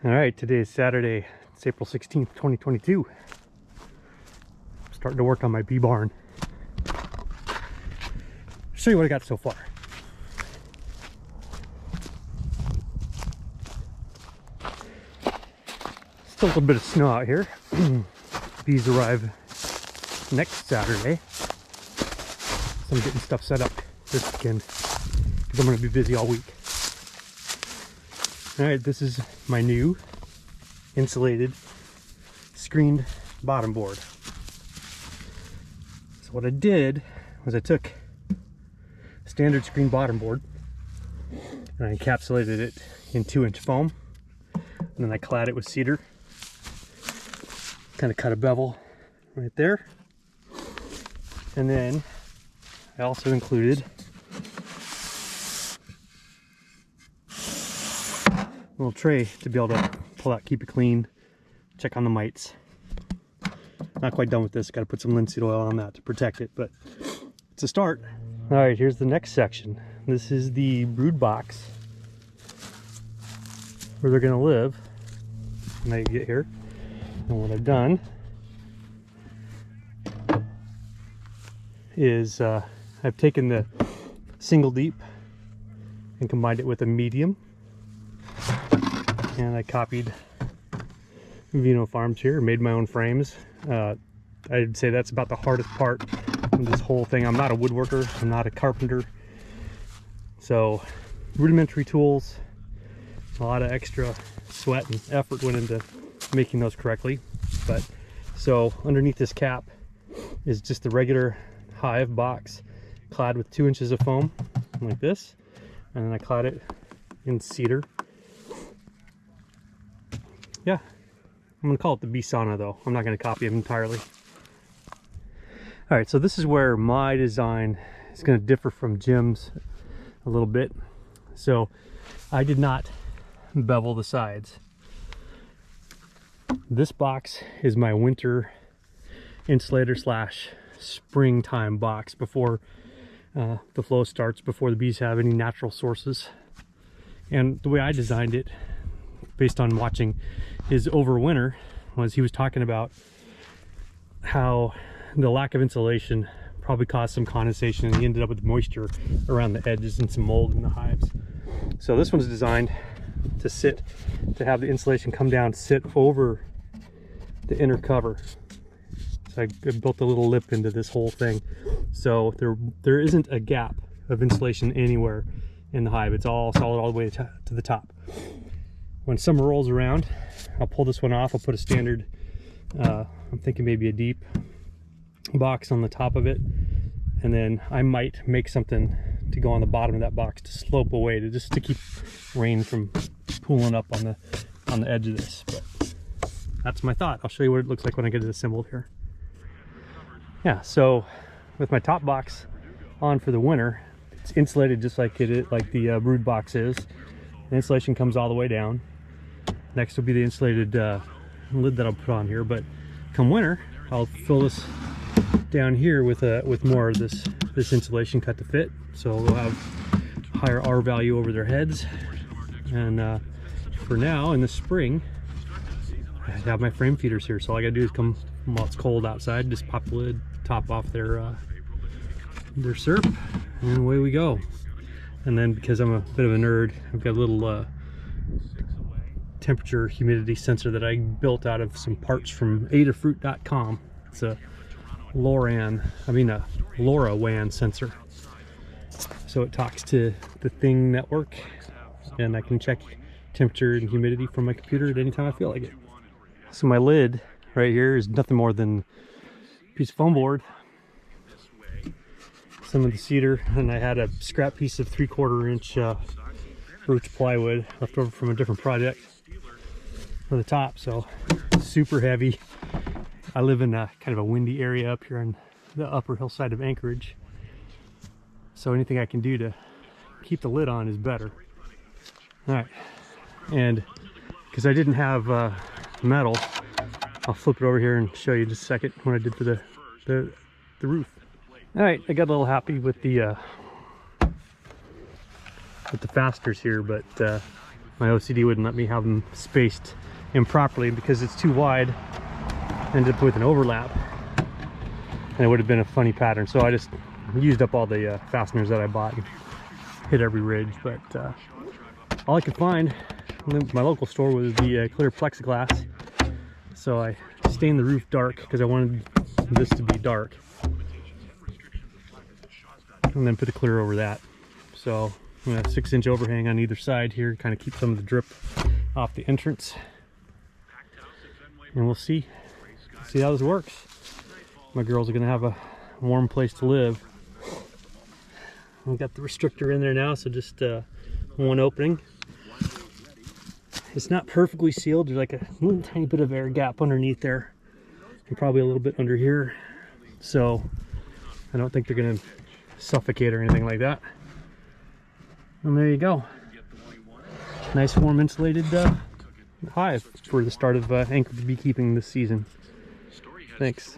All right, today is Saturday. It's April 16th, 2022. I'm starting to work on my bee barn. Show you what I got so far. Still a little bit of snow out here. Bees arrive next Saturday. So I'm getting stuff set up this weekend because I'm going to be busy all week. All right, this is my new insulated screened bottom board. So what I did was I took a standard screen bottom board and I encapsulated it in 2-inch foam, and then I clad it with cedar. Kind of cut a bevel right there, and then I also included a little tray to be able to pull out, keep it clean, check on the mites. Not quite done with this, got to put some linseed oil on that to protect it, but it's a start. All right, here's the next section. This is the brood box where they're going to live when they get here. And what I've done is I've taken the single deep and combined it with a medium. And I copied Vino Farms here, made my own frames. I'd say that's about the hardest part of this whole thing. I'm not a woodworker, I'm not a carpenter. So rudimentary tools, a lot of extra sweat and effort went into making those correctly. But so underneath this cap is just the regular Hive box clad with 2 inches of foam like this, and then I clad it in cedar. Yeah, I'm gonna call it the Bee Sauna though. I'm not gonna copy it entirely. All right, so this is where my design is gonna differ from Jim's a little bit. So I did not bevel the sides. This box is my winter insulator slash springtime box before the flow starts, before the bees have any natural sources. And the way I designed it, based on watching his overwinter, was he was talking about how the lack of insulation probably caused some condensation, and he ended up with moisture around the edges and some mold in the hives. So this one's designed to have the insulation come down, sit over the inner cover. So I built a little lip into this whole thing, so there isn't a gap of insulation anywhere in the hive. It's all solid all the way to the top. When summer rolls around, I'll pull this one off. I'll put a standard, I'm thinking maybe a deep box on the top of it, and then I might make something to go on the bottom of that box to slope away, just to keep rain from pooling up on the edge of this. But that's my thought. I'll show you what it looks like when I get it assembled here. Yeah, so with my top box on for the winter, it's insulated just like the brood box is. The insulation comes all the way down. Next will be the insulated lid that I'll put on here. But come winter, I'll fill this down here with more of this insulation cut to fit. So we'll have higher R value over their heads. And for now, in the spring, I have my frame feeders here. So all I gotta do is come while it's cold outside, just pop the lid, top off their syrup, and away we go. And then, because I'm a bit of a nerd, I've got a little temperature humidity sensor that I built out of some parts from adafruit.com. It's a LoRaWAN sensor. So it talks to the Thing network, and I can check temperature and humidity from my computer at any time I feel like it. So my lid right here is nothing more than a piece of foam board, some of the cedar, and I had a scrap piece of 3/4 inch birch plywood left over from a different project for the top. So super heavy. I live in a kind of a windy area up here on the upper hillside of Anchorage, so anything I can do to keep the lid on is better. All right, and because I didn't have metal, I'll flip it over here and show you in just a second what I did for the roof. All right, I got a little happy with the fasters here, but my OCD wouldn't let me have them spaced improperly because it's too wide. I ended up with an overlap, and it would have been a funny pattern. So I just used up all the fasteners that I bought and hit every ridge. But all I could find in my local store was the clear plexiglass. So I stained the roof dark because I wanted this to be dark, and then put a clear over that. So I'm gonna 6-inch overhang on either side here, kind of keep some of the drip off the entrance, and we'll see how this works. My girls are gonna have a warm place to live. We've got the restrictor in there now, so just one opening. It's not perfectly sealed. There's like a little tiny bit of air gap underneath there, and probably a little bit under here. So I don't think they're gonna suffocate or anything like that. And there you go. Nice warm insulated hive for the start of Anchorage beekeeping this season. Thanks.